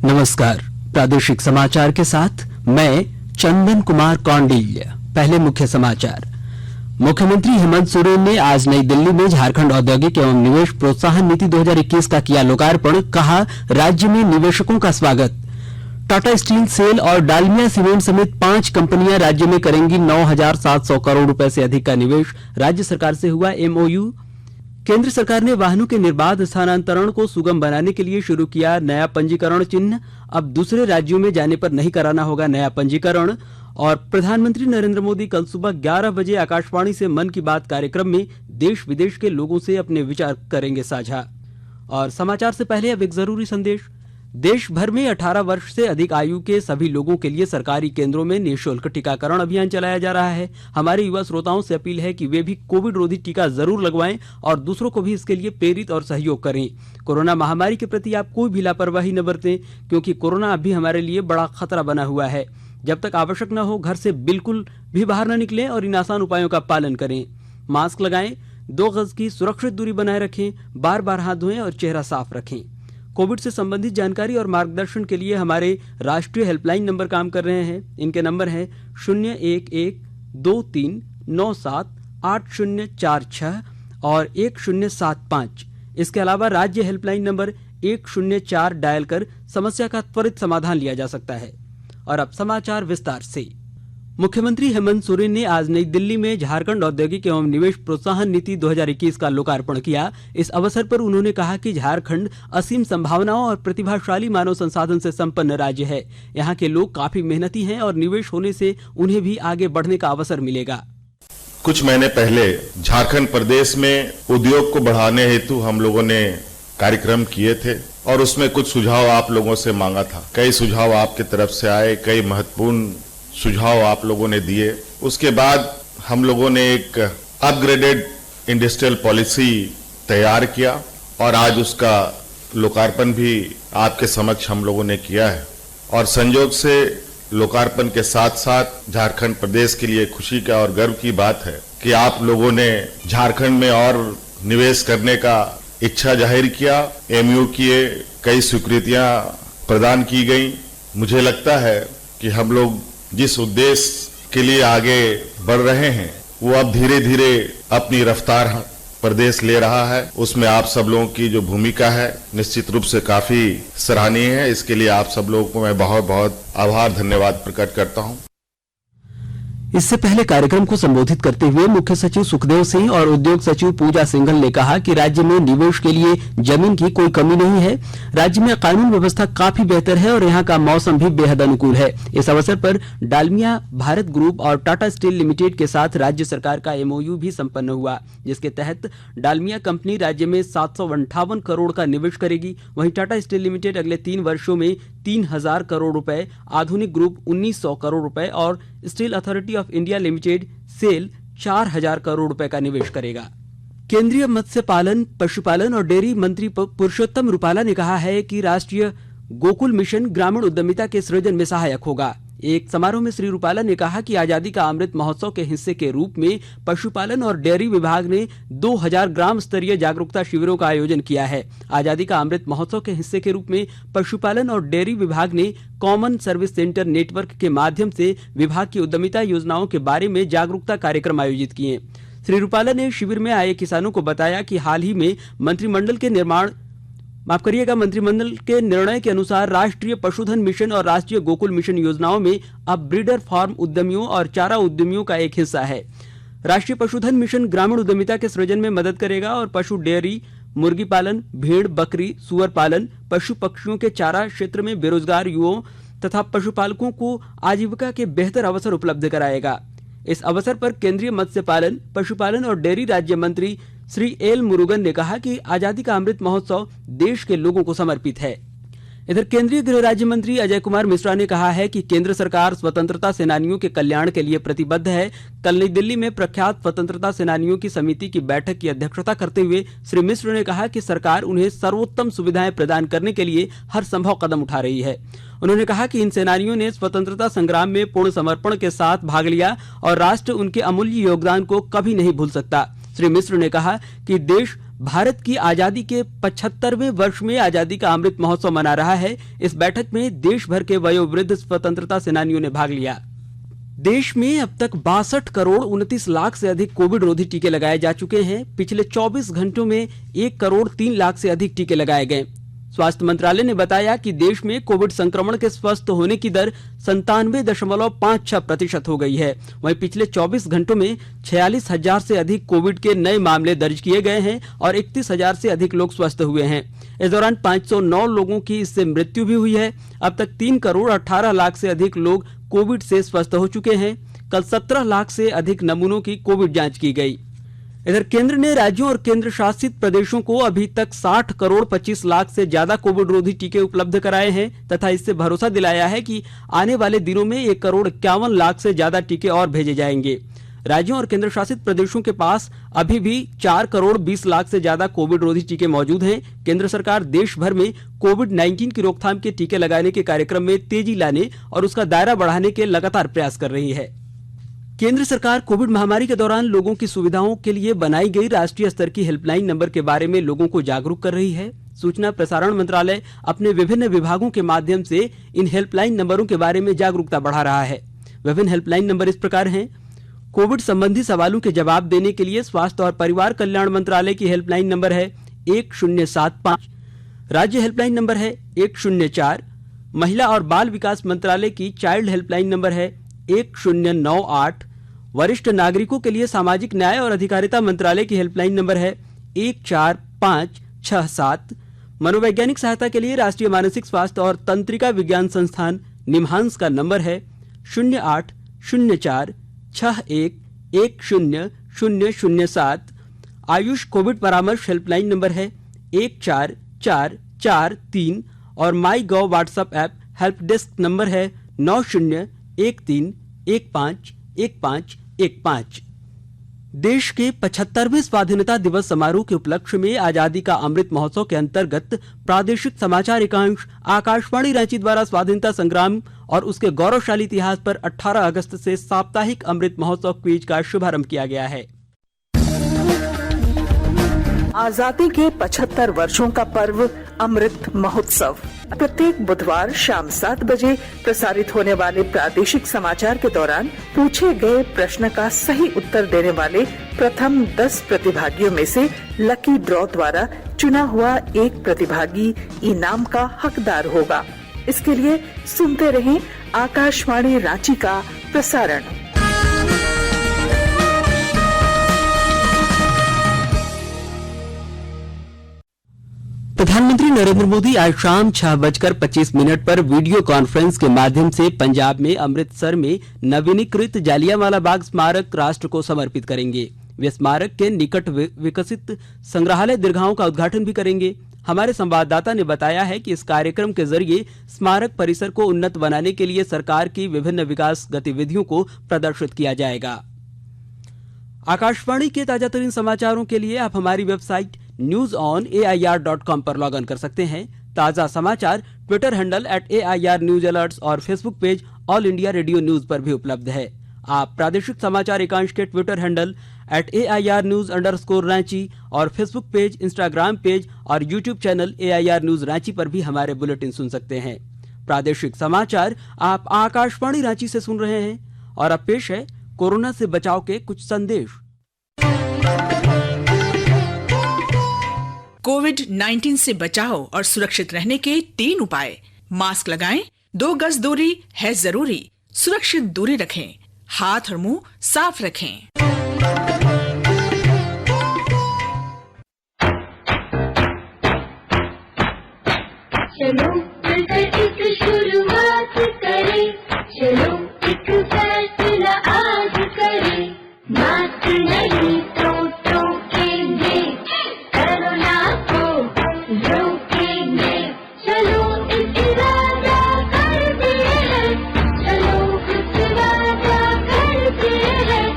नमस्कार, प्रादेशिक समाचार के साथ मैं चंदन कुमार कौंडिल्य। पहले मुख्य समाचार। मुख्यमंत्री हेमंत सोरेन ने आज नई दिल्ली में झारखंड औद्योगिक एवं निवेश प्रोत्साहन नीति 2021 का किया लोकार्पण। कहा, राज्य में निवेशकों का स्वागत। टाटा स्टील, सेल और डालमिया सीमेंट समेत 5 कंपनियां राज्य में करेंगी 9,700 करोड़ रुपए से अधिक का निवेश। राज्य सरकार से हुआ एमओयू। केंद्र सरकार ने वाहनों के निर्बाध स्थानांतरण को सुगम बनाने के लिए शुरू किया नया पंजीकरण चिन्ह। अब दूसरे राज्यों में जाने पर नहीं कराना होगा नया पंजीकरण। और प्रधानमंत्री नरेंद्र मोदी कल सुबह 11 बजे आकाशवाणी से मन की बात कार्यक्रम में देश विदेश के लोगों से अपने विचार करेंगे साझा। और समाचार से पहले अब एक जरूरी संदेश। देश भर में 18 वर्ष से अधिक आयु के सभी लोगों के लिए सरकारी केंद्रों में निःशुल्क टीकाकरण अभियान चलाया जा रहा है। हमारे युवा श्रोताओं से अपील है कि वे भी कोविड रोधी टीका जरूर लगवाएं और दूसरों को भी इसके लिए प्रेरित और सहयोग करें। कोरोना महामारी के प्रति आप कोई भी लापरवाही न बरतें, क्योंकि कोरोना अभी हमारे लिए बड़ा खतरा बना हुआ है। जब तक आवश्यक न हो घर से बिल्कुल भी बाहर न निकलें और इन आसान उपायों का पालन करें। मास्क लगाएं, 2 गज की सुरक्षित दूरी बनाए रखें, बार बार हाथ धोएं और चेहरा साफ रखें। कोविड से संबंधित जानकारी और मार्गदर्शन के लिए हमारे राष्ट्रीय हेल्पलाइन नंबर काम कर रहे हैं। इनके नंबर हैं 011239780046 और 1075। इसके अलावा राज्य हेल्पलाइन नंबर 104 डायल कर समस्या का त्वरित समाधान लिया जा सकता है। और अब समाचार विस्तार से। मुख्यमंत्री हेमंत सोरेन ने आज नई दिल्ली में झारखंड औद्योगिक एवं निवेश प्रोत्साहन नीति 2021 का लोकार्पण किया। इस अवसर पर उन्होंने कहा कि झारखंड असीम संभावनाओं और प्रतिभाशाली मानव संसाधन से संपन्न राज्य है। यहाँ के लोग काफी मेहनती हैं और निवेश होने से उन्हें भी आगे बढ़ने का अवसर मिलेगा। कुछ महीने पहले झारखंड प्रदेश में उद्योग को बढ़ाने हेतु हम लोगों ने कार्यक्रम किए थे और उसमें कुछ सुझाव आप लोगों से मांगा था। कई सुझाव आपकी तरफ से आए, कई महत्वपूर्ण सुझाव आप लोगों ने दिए। उसके बाद हम लोगों ने एक अपग्रेडेड इंडस्ट्रियल पॉलिसी तैयार किया और आज उसका लोकार्पण भी आपके समक्ष हम लोगों ने किया है। और संयोग से लोकार्पण के साथ साथ झारखंड प्रदेश के लिए खुशी का और गर्व की बात है कि आप लोगों ने झारखंड में और निवेश करने का इच्छा जाहिर किया। एमयू किए, कई स्वीकृतियां प्रदान की गई। मुझे लगता है कि हम लोग जिस उद्देश्य के लिए आगे बढ़ रहे हैं वो अब धीरे धीरे अपनी रफ्तार प्रदेश ले रहा है। उसमें आप सब लोगों की जो भूमिका है निश्चित रूप से काफी सराहनीय है। इसके लिए आप सब लोगों को मैं बहुत बहुत आभार धन्यवाद प्रकट करता हूं। इससे पहले कार्यक्रम को संबोधित करते हुए मुख्य सचिव सुखदेव सिंह और उद्योग सचिव पूजा सिंघल ने कहा कि राज्य में निवेश के लिए जमीन की कोई कमी नहीं है। राज्य में कानून व्यवस्था काफी बेहतर है और यहाँ का मौसम भी बेहद अनुकूल है। इस अवसर पर डालमिया भारत ग्रुप और टाटा स्टील लिमिटेड के साथ राज्य सरकार का एमओयू भी संपन्न हुआ, जिसके तहत डालमिया कंपनी राज्य में 758 करोड़ का निवेश करेगी। वहीं टाटा स्टील लिमिटेड अगले 3 वर्षों में 3000 करोड़ रुपए, आधुनिक ग्रुप 1900 करोड़ रुपए और Steel Authority of India Limited SAIL 4000 crore रुपए का निवेश करेगा। केंद्रीय मत्स्य पालन, पशुपालन और डेयरी मंत्री पुरुषोत्तम रुपाला ने कहा है कि राष्ट्रीय गोकुल मिशन ग्रामीण उद्यमिता के सृजन में सहायक होगा। एक समारोह में श्री रुपाला ने कहा कि आजादी का अमृत महोत्सव के हिस्से के रूप में पशुपालन और डेयरी विभाग ने 2000 ग्राम स्तरीय जागरूकता शिविरों का आयोजन किया है। आजादी का अमृत महोत्सव के हिस्से के रूप में पशुपालन और डेयरी विभाग ने कॉमन सर्विस सेंटर नेटवर्क के माध्यम से विभाग की उद्यमिता योजनाओं के बारे में जागरूकता कार्यक्रम आयोजित किए। श्री रुपाला ने शिविर में आए किसानों को बताया कि हाल ही में मंत्रिमंडल के निर्णय के अनुसार राष्ट्रीय पशुधन मिशन और राष्ट्रीय गोकुल मिशन योजनाओं में अब ब्रीडर फार्म उद्यमियों और चारा उद्यमियों का एक हिस्सा है। राष्ट्रीय पशुधन मिशन ग्रामीण उद्यमिता के सृजन में मदद करेगा और पशु डेयरी, मुर्गी पालन, भेड़ बकरी, सुअर पालन, पशु पक्षियों के चारा क्षेत्र में बेरोजगार युवाओं तथा पशुपालकों को आजीविका के बेहतर अवसर उपलब्ध कराएगा। इस अवसर पर केंद्रीय मत्स्य पालन, पशुपालन और डेयरी राज्य मंत्री श्री एल मुरुगन ने कहा कि आजादी का अमृत महोत्सव देश के लोगों को समर्पित है। इधर केंद्रीय गृह राज्य मंत्री अजय कुमार मिश्रा ने कहा है कि केंद्र सरकार स्वतंत्रता सेनानियों के कल्याण के लिए प्रतिबद्ध है। कल नई दिल्ली में प्रख्यात स्वतंत्रता सेनानियों की समिति की बैठक की अध्यक्षता करते हुए श्री मिश्र ने कहा कि सरकार उन्हें सर्वोत्तम सुविधाएं प्रदान करने के लिए हर संभव कदम उठा रही है। उन्होंने कहा कि इन सेनानियों ने स्वतंत्रता संग्राम में पूर्ण समर्पण के साथ भाग लिया और राष्ट्र उनके अमूल्य योगदान को कभी नहीं भूल सकता। श्री मिश्र ने कहा कि देश भारत की आजादी के 75वें वर्ष में आजादी का अमृत महोत्सव मना रहा है। इस बैठक में देश भर के वयोवृद्ध स्वतंत्रता सेनानियों ने भाग लिया। देश में अब तक 62 करोड़ 29 लाख से अधिक कोविड रोधी टीके लगाए जा चुके हैं। पिछले 24 घंटों में 1 करोड़ 3 लाख से अधिक टीके लगाए गए। स्वास्थ्य मंत्रालय ने बताया कि देश में कोविड संक्रमण के स्वस्थ होने की दर 97.56% हो गई है। वहीं पिछले 24 घंटों में 46,000 से अधिक कोविड के नए मामले दर्ज किए गए हैं और 31,000 से अधिक लोग स्वस्थ हुए हैं। इस दौरान 509 लोगों की इससे मृत्यु भी हुई है। अब तक 3 करोड़ 18 लाख से अधिक लोग कोविड से स्वस्थ हो चुके हैं। कल 17 लाख से अधिक नमूनों की कोविड जांच की गई। इधर केंद्र ने राज्यों और केंद्र शासित प्रदेशों को अभी तक 60 करोड़ 25 लाख से ज्यादा कोविड रोधी टीके उपलब्ध कराए हैं तथा इससे भरोसा दिलाया है कि आने वाले दिनों में 1 करोड़ 51 लाख से ज्यादा टीके और भेजे जाएंगे। राज्यों और केंद्र शासित प्रदेशों के पास अभी भी 4 करोड़ 20 लाख से ज्यादा कोविड रोधी टीके मौजूद हैं। केंद्र सरकार देश भर में कोविड-19 की रोकथाम के टीके लगाने के कार्यक्रम में तेजी लाने और उसका दायरा बढ़ाने के लगातार प्रयास कर रही है। केंद्र सरकार कोविड महामारी के दौरान लोगों की सुविधाओं के लिए बनाई गई राष्ट्रीय स्तर की हेल्पलाइन नंबर के बारे में लोगों को जागरूक कर रही है। सूचना प्रसारण मंत्रालय अपने विभिन्न विभागों के माध्यम से इन हेल्पलाइन नंबरों के बारे में जागरूकता बढ़ा रहा है। विभिन्न हेल्पलाइन नंबर इस प्रकार हैं। कोविड संबंधी सवालों के जवाब देने के लिए स्वास्थ्य और परिवार कल्याण मंत्रालय की हेल्पलाइन नंबर है 1075। राज्य हेल्पलाइन नंबर है 104। महिला और बाल विकास मंत्रालय की चाइल्ड हेल्पलाइन नंबर है 1098। वरिष्ठ नागरिकों के लिए सामाजिक न्याय और अधिकारिता मंत्रालय की हेल्पलाइन नंबर है 14567। मनोवैज्ञानिक सहायता के लिए राष्ट्रीय मानसिक स्वास्थ्य और तंत्रिका विज्ञान संस्थान निम्हांस का नंबर है 080461100007। आयुष कोविड परामर्श हेल्पलाइन नंबर है 14443 और MyGov WhatsApp app help desk number है 9013151515। देश के 75वें स्वाधीनता दिवस समारोह के उपलक्ष्य में आजादी का अमृत महोत्सव के अंतर्गत प्रादेशिक समाचार एकांश आकाशवाणी रांची द्वारा स्वाधीनता संग्राम और उसके गौरवशाली इतिहास पर 18 अगस्त से साप्ताहिक अमृत महोत्सव क्विज का शुभारंभ किया गया है। आजादी के 75 वर्षों का पर्व अमृत महोत्सव प्रत्येक बुधवार शाम 7 बजे प्रसारित होने वाले प्रादेशिक समाचार के दौरान पूछे गए प्रश्न का सही उत्तर देने वाले प्रथम 10 प्रतिभागियों में से लकी ड्रॉ द्वारा चुना हुआ एक प्रतिभागी इनाम का हकदार होगा। इसके लिए सुनते रहें आकाशवाणी रांची का प्रसारण। प्रधानमंत्री नरेंद्र मोदी आज शाम 6:25 पर वीडियो कॉन्फ्रेंस के माध्यम से पंजाब में अमृतसर में नवीनीकृत जालियांवाला बाग स्मारक राष्ट्र को समर्पित करेंगे। वे स्मारक के निकट विकसित संग्रहालय दीर्घाओं का उद्घाटन भी करेंगे। हमारे संवाददाता ने बताया है कि इस कार्यक्रम के जरिए स्मारक परिसर को उन्नत बनाने के लिए सरकार की विभिन्न विकास गतिविधियों को प्रदर्शित किया जाएगा। आकाशवाणी के ताजा तरीन समाचारों के लिए आप हमारी वेबसाइट newsonair.com पर लॉग इन कर सकते हैं। ताजा समाचार Twitter handle @AIR news alerts और Facebook page all India radio news पर भी उपलब्ध है। आप प्रादेशिक समाचार एकांश के ट्विटर हैंडल @AIR news_रांची और फेसबुक पेज, इंस्टाग्राम पेज और YouTube channel AIR news Ranchi पर भी हमारे बुलेटिन सुन सकते हैं। प्रादेशिक समाचार आप आकाशवाणी रांची से सुन रहे हैं और अब पेश है कोरोना से बचाव के कुछ संदेश। कोविड-19 से बचाव और सुरक्षित रहने के 3 उपाय। मास्क लगाएं, 2 गज दूरी है जरूरी, सुरक्षित दूरी रखें, हाथ और मुंह साफ रखें। चलो मिलकर एक शुरुआत करें, चलो एक फैसला आज करें, मास्क नहीं तो टोकेंगे, कोरोना को रोकेंगे, चलो एक वादा करते हैं, चलो कुछ वादा करते हैं,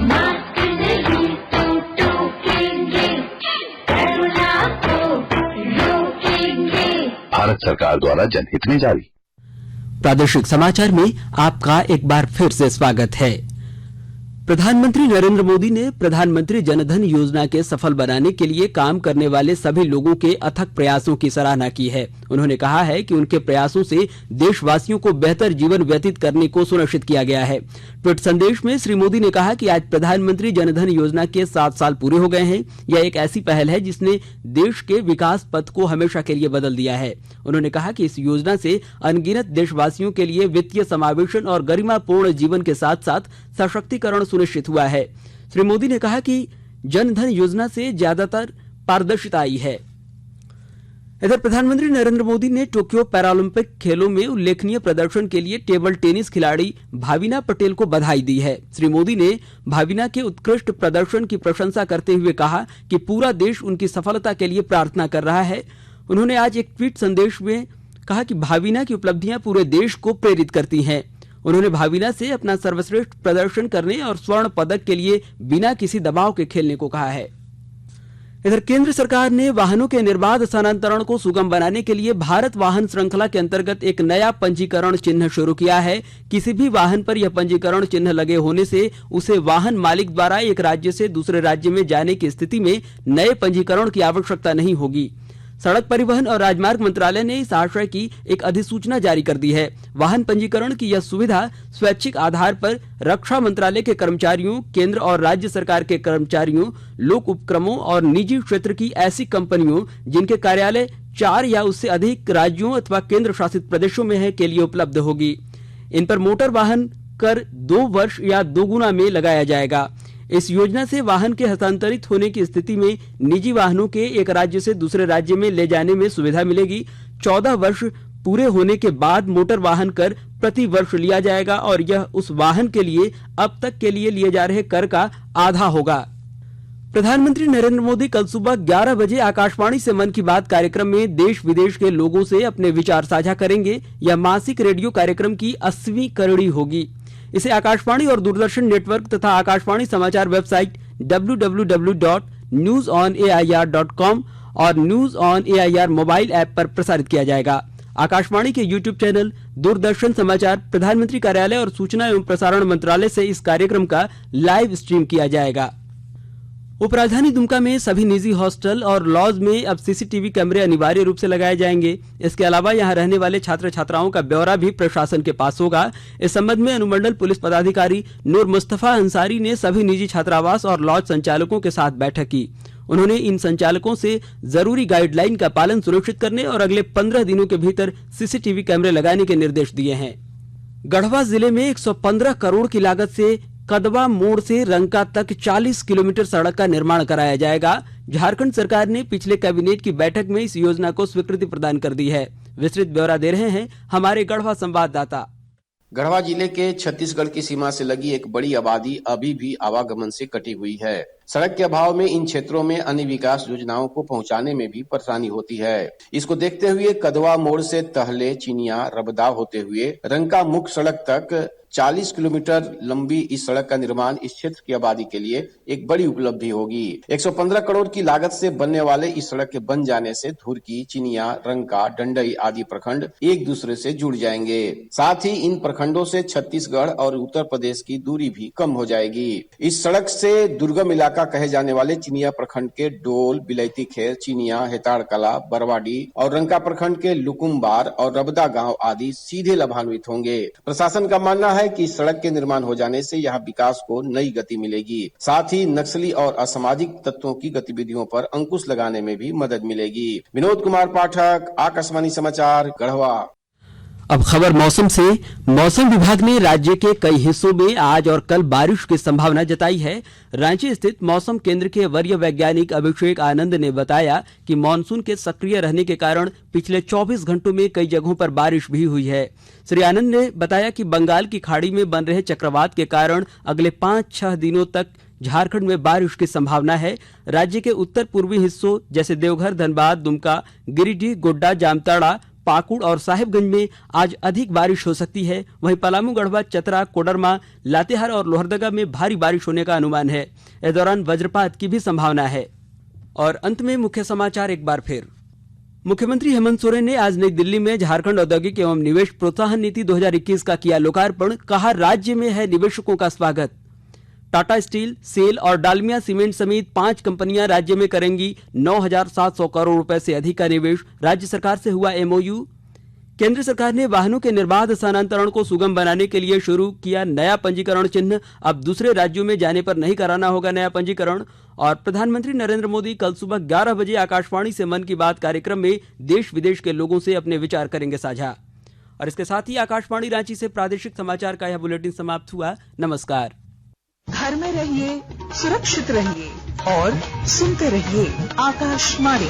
मास्क नहीं तो टोकेंगे, कोरोना को रोकेंगे। भारत सरकार द्वारा जनहित में जारी। प्रादेशिक समाचार में आपका एक बार फिर से स्वागत है। प्रधानमंत्री नरेंद्र मोदी ने प्रधानमंत्री जनधन योजना के सफल बनाने के लिए काम करने वाले सभी लोगों के अथक प्रयासों की सराहना की है। उन्होंने कहा है कि उनके प्रयासों से देशवासियों को बेहतर जीवन व्यतीत करने को सुनिश्चित किया गया है। ट्वीट संदेश में श्री मोदी ने कहा कि आज प्रधानमंत्री जनधन योजना के 7 साल पूरे हो गए हैं। यह एक ऐसी पहल है जिसने देश के विकास पथ को हमेशा के लिए बदल दिया है। उन्होंने कहा कि इस योजना से अनगिनत देशवासियों के लिए वित्तीय समावेशन और गरिमापूर्ण जीवन के साथ साथ सशक्तिकरण सुनिश्चित हुआ है। श्री मोदी ने कहा कि जनधन योजना से ज्यादातर पारदर्शिता आई है। इधर प्रधानमंत्री नरेंद्र मोदी ने टोक्यो पैरालंपिक खेलों में उल्लेखनीय प्रदर्शन के लिए टेबल टेनिस खिलाड़ी भाविना पटेल को बधाई दी है। श्री मोदी ने भाविना के उत्कृष्ट प्रदर्शन की प्रशंसा करते हुए कहा कि पूरा देश उनकी सफलता के लिए प्रार्थना कर रहा है। उन्होंने आज एक ट्वीट संदेश में कहा कि भाविना की उपलब्धियां पूरे देश को प्रेरित करती हैं। उन्होंने भाविना से अपना सर्वश्रेष्ठ प्रदर्शन करने और स्वर्ण पदक के लिए बिना किसी दबाव के खेलने को कहा है। इधर केंद्र सरकार ने वाहनों के निर्बाध स्थानांतरण को सुगम बनाने के लिए भारत वाहन श्रृंखला के अंतर्गत एक नया पंजीकरण चिन्ह शुरू किया है। किसी भी वाहन पर यह पंजीकरण चिन्ह लगे होने से उसे वाहन मालिक द्वारा एक राज्य से दूसरे राज्य में जाने की स्थिति में नए पंजीकरण की आवश्यकता नहीं होगी। सड़क परिवहन और राजमार्ग मंत्रालय ने इस आशय की एक अधिसूचना जारी कर दी है। वाहन पंजीकरण की यह सुविधा स्वैच्छिक आधार पर रक्षा मंत्रालय के कर्मचारियों, केंद्र और राज्य सरकार के कर्मचारियों, लोक उपक्रमों और निजी क्षेत्र की ऐसी कंपनियों जिनके कार्यालय 4 या उससे अधिक राज्यों अथवा केंद्र शासित प्रदेशों में है के लिए उपलब्ध होगी। इन पर मोटर वाहन कर 2 वर्ष या 2 गुना में लगाया जाएगा। इस योजना से वाहन के हस्तांतरित होने की स्थिति में निजी वाहनों के एक राज्य से दूसरे राज्य में ले जाने में सुविधा मिलेगी। 14 वर्ष पूरे होने के बाद मोटर वाहन कर प्रति वर्ष लिया जाएगा और यह उस वाहन के लिए अब तक के लिए लिए जा रहे कर का आधा होगा। प्रधानमंत्री नरेंद्र मोदी कल सुबह 11 बजे आकाशवाणी से मन की बात कार्यक्रम में देश विदेश के लोगों से अपने विचार साझा करेंगे। यह मासिक रेडियो कार्यक्रम की 80वीं कड़ी होगी। इसे आकाशवाणी और दूरदर्शन नेटवर्क तथा आकाशवाणी समाचार वेबसाइट www.newsonair.com और news on AIR mobile app पर प्रसारित किया जाएगा। आकाशवाणी के यूट्यूब चैनल, दूरदर्शन समाचार, प्रधानमंत्री कार्यालय और सूचना एवं प्रसारण मंत्रालय से इस कार्यक्रम का लाइव स्ट्रीम किया जाएगा। उपराजधानी दुमका में सभी निजी हॉस्टल और लॉज में अब सीसीटीवी कैमरे अनिवार्य रूप से लगाए जाएंगे। इसके अलावा यहां रहने वाले छात्र छात्राओं का ब्यौरा भी प्रशासन के पास होगा। इस संबंध में अनुमंडल पुलिस पदाधिकारी नूर मुस्तफा अंसारी ने सभी निजी छात्रावास और लॉज संचालकों के साथ बैठक की। उन्होंने इन संचालकों से जरूरी गाइडलाइन का पालन सुनिश्चित करने और अगले 15 दिनों के भीतर सीसीटीवी कैमरे लगाने के निर्देश दिए हैं। गढ़वा जिले में 115 करोड़ की लागत से कदवा मोड़ से रंका तक 40 किलोमीटर सड़क का निर्माण कराया जाएगा। झारखंड सरकार ने पिछले कैबिनेट की बैठक में इस योजना को स्वीकृति प्रदान कर दी है। विस्तृत ब्यौरा दे रहे हैं हमारे गढ़वा संवाददाता। गढ़वा जिले के छत्तीसगढ़ की सीमा से लगी एक बड़ी आबादी अभी भी आवागमन से कटी हुई है। सड़क के अभाव में इन क्षेत्रों में अन्य विकास योजनाओं को पहुंचाने में भी परेशानी होती है। इसको देखते हुए कदवा मोड़ से तहले, चिनिया, रबदा होते हुए रंका मुख्य सड़क तक 40 किलोमीटर लंबी इस सड़क का निर्माण इस क्षेत्र की आबादी के लिए एक बड़ी उपलब्धि होगी। 115 करोड़ की लागत से बनने वाले इस सड़क के बन जाने से धुरकी, चिनिया, रंका, डंडई आदि प्रखंड एक दूसरे से जुड़ जाएंगे। साथ ही इन प्रखंडों से छत्तीसगढ़ और उत्तर प्रदेश की दूरी भी कम हो जाएगी। इस सड़क से दुर्गम इलाका कहे जाने वाले चिनिया प्रखंड के डोल, बिलैती खेर, चिनिया, हेताड़कला, बरवाडी और रंका प्रखंड के लुकुम्बार और रबदा गांव आदि सीधे लाभान्वित होंगे। प्रशासन का मानना है कि सड़क के निर्माण हो जाने से यहाँ विकास को नई गति मिलेगी। साथ ही नक्सली और असामाजिक तत्वों की गतिविधियों पर अंकुश लगाने में भी मदद मिलेगी। विनोद कुमार पाठक, आकाशवाणी समाचार, गढ़वा। अब खबर मौसम से। मौसम विभाग ने राज्य के कई हिस्सों में आज और कल बारिश की संभावना जताई है। रांची स्थित मौसम केंद्र के वरीय वैज्ञानिक अभिषेक आनंद ने बताया कि मानसून के सक्रिय रहने के कारण पिछले 24 घंटों में कई जगहों पर बारिश भी हुई है। श्री आनंद ने बताया कि बंगाल की खाड़ी में बन रहे चक्रवात के कारण अगले 5-6 दिनों तक झारखंड में बारिश की संभावना है। राज्य के उत्तर पूर्वी हिस्सों जैसे देवघर, धनबाद, दुमका, गिरिडीह, गोड्डा, जामताड़ा, पाकुड़ और साहिबगंज में आज अधिक बारिश हो सकती है। वहीं पलामू, गढ़वा, चतरा, कोडरमा, लातेहार और लोहरदगा में भारी बारिश होने का अनुमान है। इस दौरान वज्रपात की भी संभावना है। और अंत में मुख्य समाचार एक बार फिर। मुख्यमंत्री हेमंत सोरेन ने आज नई दिल्ली में झारखंड औद्योगिक एवं निवेश प्रोत्साहन नीति 2021 का किया लोकार्पण। कहा, राज्य में है निवेशकों का स्वागत। टाटा स्टील, सेल और डालमिया सीमेंट समेत 5 कंपनियां राज्य में करेंगी 9,700 करोड़ रुपए से अधिक का निवेश। राज्य सरकार से हुआ एमओयू। केंद्र सरकार ने वाहनों के निर्बाध स्थानांतरण को सुगम बनाने के लिए शुरू किया नया पंजीकरण चिन्ह। अब दूसरे राज्यों में जाने पर नहीं कराना होगा नया पंजीकरण। और प्रधानमंत्री नरेंद्र मोदी कल सुबह 11 बजे आकाशवाणी से मन की बात कार्यक्रम में देश विदेश के लोगों से अपने विचार करेंगे साझा। और इसके साथ ही आकाशवाणी रांची से प्रादेशिक समाचार का यह बुलेटिन समाप्त हुआ। नमस्कार। घर में रहिए, सुरक्षित रहिए और सुनते रहिए आकाशवाणी।